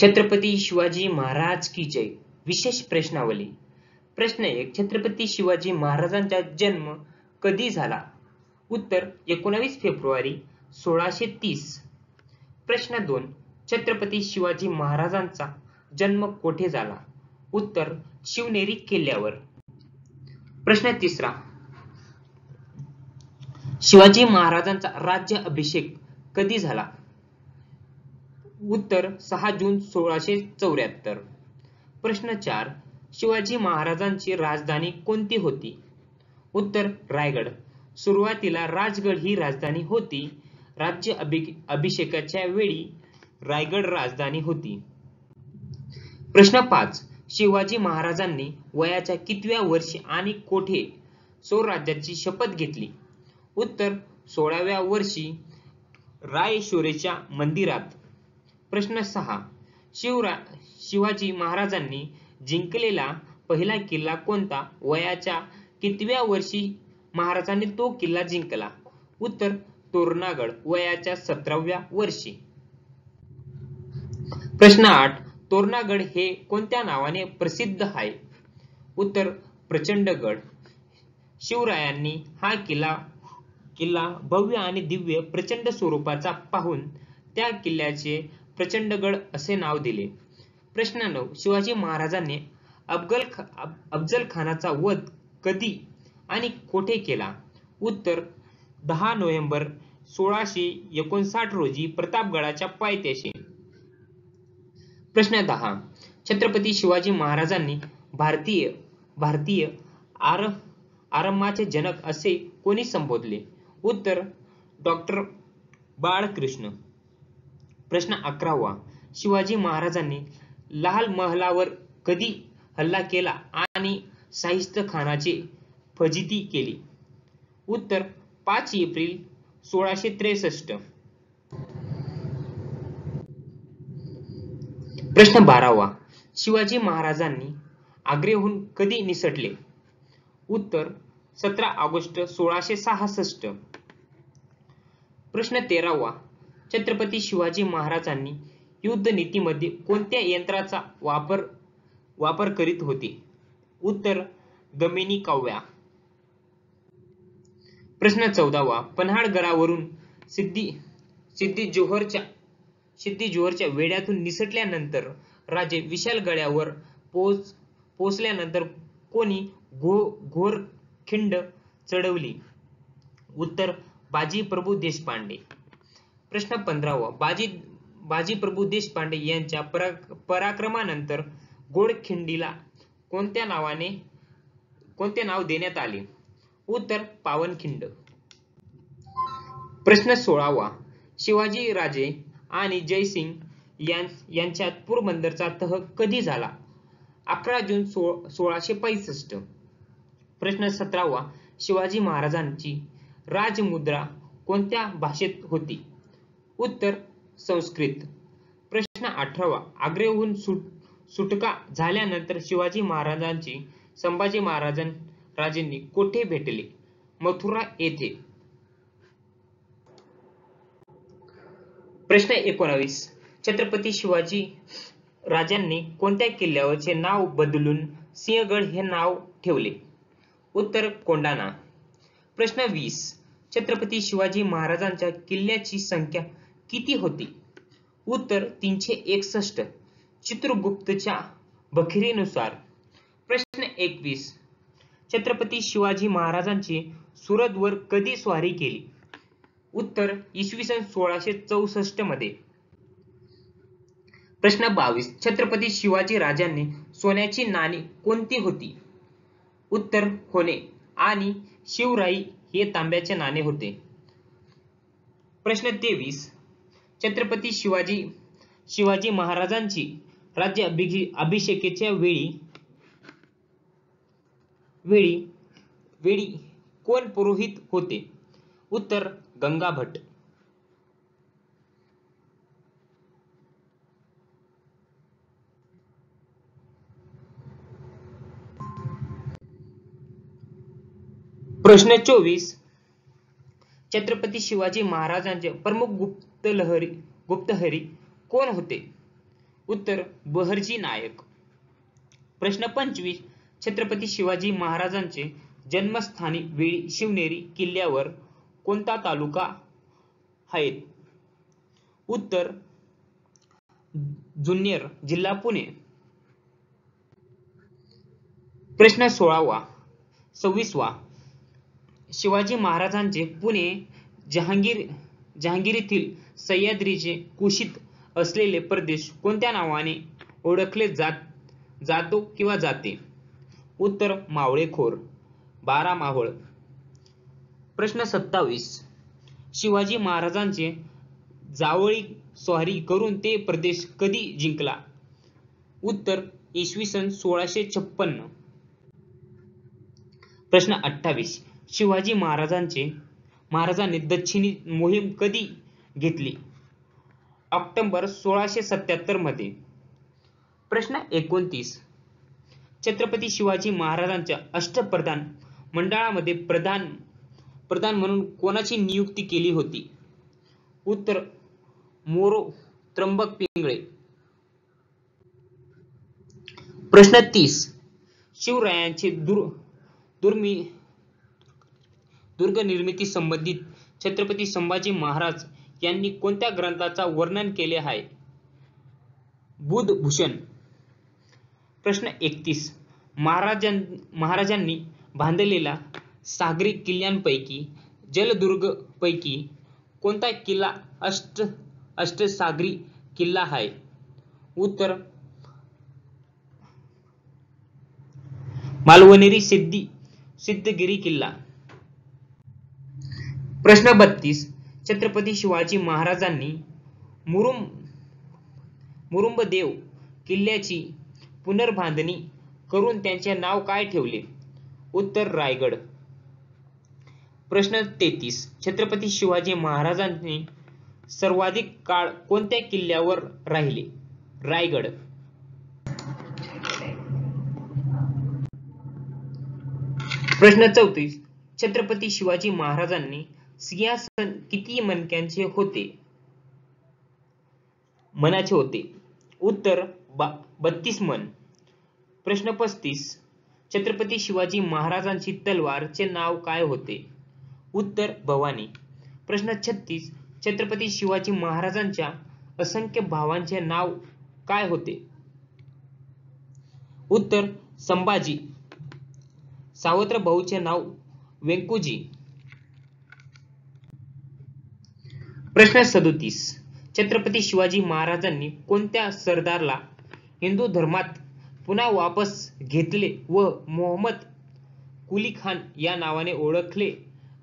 छत्रपती शिवाजी महाराज की जय. विशेष प्रश्नावली. प्रश्न 1. छत्रपती शिवाजी महाराजांचा जन्म कधी झाला? उत्तर 19 फेब्रुवारी 1630. प्रश्न 2. छत्रपती शिवाजी महाराजांचा जन्म कोठे झाला? उत्तर शिवनेरी किल्ल्यावर. प्रश्न 3. शिवाजी महाराजांचा राज्य अभिषेक कधी झाला? उत्तर 6 जून 1674. प्रश्न 4. शिवाजी महाराजांची राजधानी कोणती होती? उत्तर रायगड. सुरुवातीला राजगड ही राजधानी होती. राज्य अभिषेकाच्या वेळी रायगड राजधानी होती. प्रश्न 5. शिवाजी महाराजांनी वयाच्या कितव्या वर्षी आणि कोठे स्वराज्याची शपथ घेतली? उत्तर 16व्या वर्षी रायशोरेच्या मंदिरात. प्रश्न 6. शिवाजी महाराजांनी जिंकलेला पहिला किल्ला कोणता? वयाच्या कितव्या वर्षी महाराजांनी तो किल्ला जिंकला? उत्तर तोरणागड. वयाच्या 17व्या वर्षी. प्रश्न 8. तोरणागड हे कोणत्या नावाने प्रसिद्ध आहे? उत्तर प्रचंडगड. शिवरायांनी हा किल्ला भव्य आणि दिव्य प्रचंड स्वरूपाचा पाहून त्या किल्ल्याचे प्रचंडगड असे नाव दिले. प्रश्न 9. शिवाजी महाराजांनी अफजल खानाचा वध कधी आणि कोठे केला? उत्तर 10 नोव्हेंबर 1659 रोजी प्रतापगडाच्या पायथ्याशी. प्रश्न 10. छत्रपती शिवाजी महाराजांनी भारतीय आरमाराचे जनक असे कोणी संबोधले? उत्तर डॉक्टर बाळकृष्ण. प्रश्न 11. शिवाजी महाराजांनी लाल महालावर कधी हल्ला केला आणि शाहिस्त खानाची फजिती केली? उत्तर 5 एप्रिल 1663. प्रश्न 12. शिवाजी महाराजांनी आग्र्याहून कधी निसटले? उत्तर 17 ऑगस्ट 1666. प्रश्न 13. छत्रपती शिवाजी महाराजांनी युद्ध नीतीमध्ये कोणत्या यंत्राचा वापर करीत होते? उत्तर गमिनी काव्या. प्रश्न 14. पन्हाळगडावरून सिद्दी जोहरच्या वेढ्यातून निसटल्यानंतर राजे विशाळगडावर पोहोचल्यानंतर कोणी घोर खिंड चढवली? उत्तर बाजी प्रभू देशपांडे. प्रश्न 15. बाजी प्रभू देशपांडे यांच्या पराक्रमानंतर घोडखिंडीला कोणते नाव देण्यात आले? उत्तर पावनखिंड. प्रश्न 16. शिवाजी राजे आणि जयसिंग यांच्यात पोरबंदरचा तह कधी झाला? 11 जून 1665. प्रश्न 17. शिवाजी महाराजांची राजमुद्रा कोणत्या भाषेत होती? उत्तर संस्कृत. प्रश्न 18. आग्र्याहून सुटका झाल्यानंतर शिवाजी महाराजांची संभाजी महाराजांनी कोठे भेटले? मथुरा येथे. प्रश्न 19. छत्रपती शिवाजी राजांनी कोणत्या किल्ल्याचे नाव बदलून सिंहगड हे नाव ठेवले? उत्तर कोंढाणा. प्रश्न 20. छत्रपती शिवाजी महाराजांच्या किल्ल्याची संख्या किती होती? उत्तर 361 चित्रगुप्तच्या बखरीनुसार. प्रश्न 21. छत्रपती शिवाजी महाराजांची सुरतवर कधी स्वारी केली? उत्तर इसवी सन 1664 मध्ये. प्रश्न 22. छत्रपती शिवाजी राजांनी सोन्याची नाणी कोणती होती? उत्तर होणे आणि शिवराई हे तांब्याचे नाणे होते. प्रश्न 23. छत्रपती शिवाजी महाराजांची राज्य अभिषेकाच्या वेळी कोण पुरोहित होते? उत्तर गंगा भट. प्रश्न 24. छत्रपती शिवाजी महाराजांचे प्रमुख गुप्तहेरी कोण होते? उत्तर बहरजी नायक. प्रश्न 25. छत्रपती शिवाजी महाराजांचे जन्मस्थानी वेळी शिवनेरी किल्ल्यावर कोणता तालुका आहेत? उत्तर जुन्नर, जिल्हा पुणे. प्रश्न 26. शिवाजी महाराजांचे पुणे जहांगीरीतील सह्याद्रीचे कुशीत असलेले प्रदेश कोणत्या नावाने ओळखले जातो किंवा जाते? उत्तर मावळेखोर, बारामाहोळ. प्रश्न 27. शिवाजी महाराजांचे जावळी स्वारी करून ते प्रदेश कधी जिंकला? उत्तर इसवी सन 1656. प्रश्न 28. शिवाजी महाराजांनी दक्षिणी मोहीम कधी घेतली? ऑक्टोबर 1677 मध्ये. प्रश्न 29. छत्रपती शिवाजी महाराजांच्या अष्टप्रधान मंडळामध्ये प्रधान म्हणून कोणाची नियुक्ती केली होती? उत्तर मोरो त्र्यंबक पिंगळे. प्रश्न 30. शिवरायांचे दुर्ग निर्मिती संबंधित छत्रपती संभाजी महाराज यांनी कोणत्या ग्रंथाचा वर्णन केले आहे? बुधभूषण. प्रश्न 31. महाराजांनी बांधलेल्या सागरी किल्ल्यांपैकी जलदुर्गपैकी कोणता किल्ला अष्टसागरी किल्ला आहे? उत्तर मालवणेरी सिद्धगिरी किल्ला. प्रश्न 32. छत्रपती शिवाजी महाराजांनी मुरुंबदेव किल्ल्याची पुनर्बांधणी करून त्यांचे नाव काय ठेवले? उत्तर रायगड. प्रश्न 33. छत्रपती शिवाजी महाराजांनी सर्वाधिक काळ कोणत्या किल्ल्यावर राहिले? रायगड. प्रश्न 34. छत्रपती शिवाजी महाराजांनी सिंहासन किती मणक्यांचे मनाचे होते? उत्तर 32 मन. प्रश्न 35. छत्रपती शिवाजी महाराजांची तलवार चे नाव काय होते? उत्तर भवानी. प्रश्न 36. छत्रपती शिवाजी महाराजांच्या असंख्य भावांचे नाव काय होते? उत्तर संभाजी. सावत्र भाऊचे नाव व्यंकोजी. प्रश्न 37. छत्रपती शिवाजी महाराजांनी कोणत्या सरदारला हिंदू धर्मात पुन्हा वापस घेतले व मोहम्मद कुली खान या नावाने ओळखले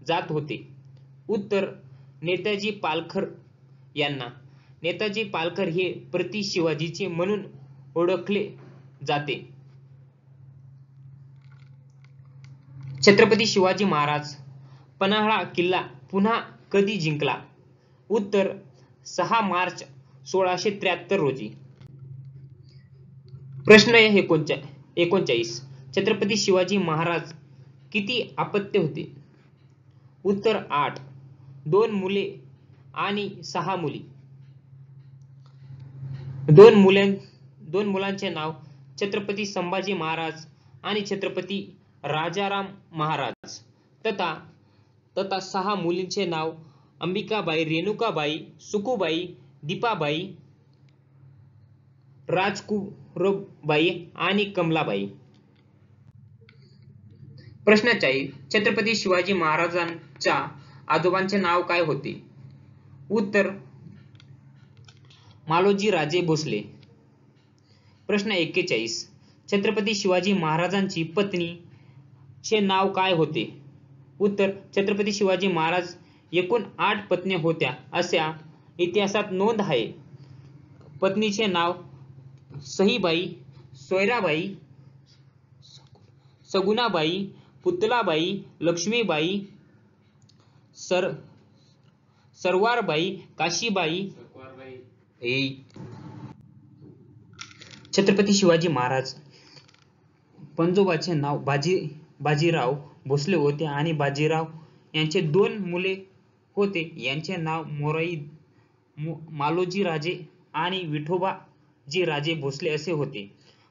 जात होते? उत्तर नेताजी पालकर यांना. नेताजी पालकर हे प्रति शिवाजीचे म्हणून ओळखले जाते. छत्रपती शिवाजी महाराज पन्हाळा किल्ला पुन्हा कधी जिंकला? उत्तर 6 मार्च 1673 रोजी. प्रश्न 39. छत्रपती शिवाजी महाराज किती अपत्य होते? उत्तर 8. 2 मुले आणि 6 मुली. 2 मुलांचे नाव छत्रपती संभाजी महाराज आणि छत्रपती राजाराम महाराज तथा 6 मुलींचे नाव अंबिकाबाई, रेणुकाबाई, सुखुबाई, दीपाबाई, राजकुरबाई आणि कमलाबाई. प्रश्न 40. छत्रपती शिवाजी महाराजांच्या आजोबांचे नाव काय होते? उत्तर मालोजी राजे भोसले. प्रश्न 41. छत्रपती शिवाजी महाराजांची पत्नी चे नाव काय होते? उत्तर छत्रपती शिवाजी महाराज एकूण 8 पत्नी होत्या अशा इतिहासात नोंद आहे. पत्नीचे नाव सईबाई, सोयराबाई, सगुणाबाई, पुतलाबाई, लक्ष्मीबाई, सरवारबाई, काशीबाई. छत्रपती शिवाजी महाराज पंजोबाचे नाव बाजीराव भोसले होते आणि बाजीराव यांचे 2 मुले होते. यांचे नाव मोराई, मालोजी राजे आणि विठोबा मालोजी राजे भोसले असे होते.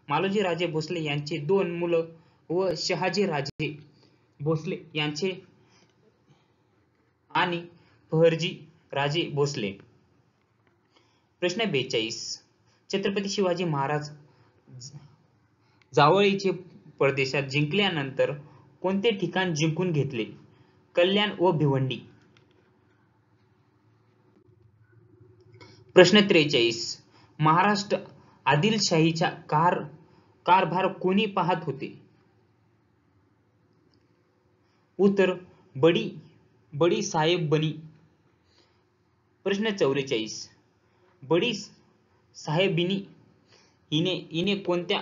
मालोजी राजे भोसले यांचे 2 मुलं व शहाजी राजे भोसले यांचे आणि फहरजी राजे भोसले. प्रश्न 42. छत्रपती शिवाजी महाराज जावळीचे परदेशात जिंकल्यानंतर कोणते ठिकाण जिंकून घेतले? कल्याण व भिवंडी. प्रश्न 43. महाराष्ट्र आदिलशाहीचा कारभार कोणी पाहत होते? उत्तर बडी साहेब बनी. प्रश्न 44. बडी साहेबिनी हिने कोणत्या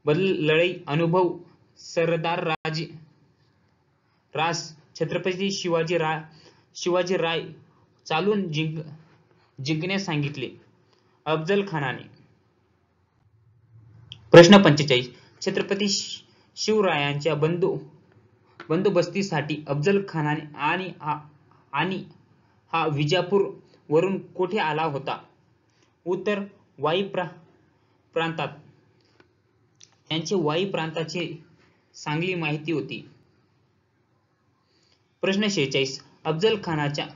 लढाई अनुभव सरदार रास छत्रपती शिवाजी राय चालून जिंकण्यास सांगितले? अफजल खानाने. प्रश्न 45. छत्रपती शिवरायांच्या बंदोबस्तीसाठी अफजल खानाने आणि हा विजापूर वरून कोठे आला होता? उत्तर वाई प्रांतात. त्यांचे वाई प्रांताची चांगली माहिती होती. प्रश्न 46. अफजल खानाच्या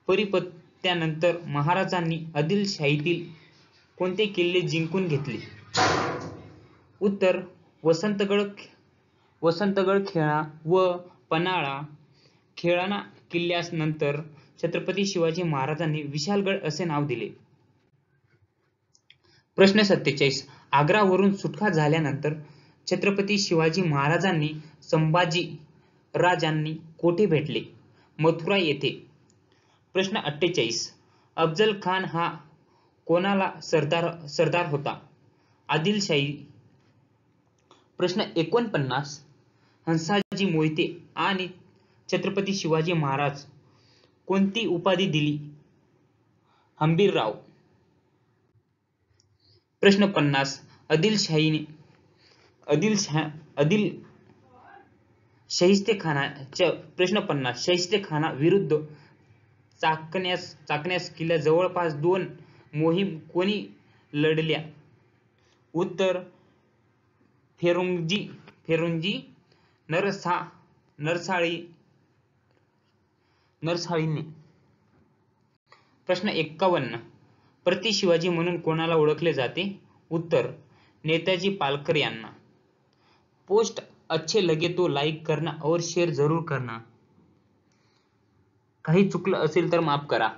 परिपत्यानंतर महाराजांनी आदिलशाहीतील कोणते किल्ले जिंकून घेतले? उत्तर वसंतगड खेळा व पन्हाळा. खेळणा किल्ल्यास नंतर छत्रपती शिवाजी महाराजांनी विशाळगड असे नाव दिले. प्रश्न 47. आग्रावरून सुटका झाल्यानंतर छत्रपती शिवाजी महाराजांनी संभाजी राजांनी कोठे भेटले? मथुरा येथे. प्रश्न 48. अफजल खान हा कोणाला सरदार होता? आदिलशाही. प्रश्न 49. हंसाजी मोहिते आणि छत्रपती शिवाजी महाराज कोणती उपाधी दिली? हंबीरराव. प्रश्न 50. शाहिस्तेखाना विरुद्ध चाकण्यास किल्ला जवळपास 2 मोहीम कोणी लढल्या? उत्तर फेरुंजी नरसाळीने. प्रश्न 51. प्रति शिवाजी म्हणून कोणाला ओळखले जाते? उत्तर नेताजी पालकर यांना. पोस्ट अच्छे लगे तो लाईक करना और शेअर जरूर करना. काही चुकलं असेल तर माफ करा.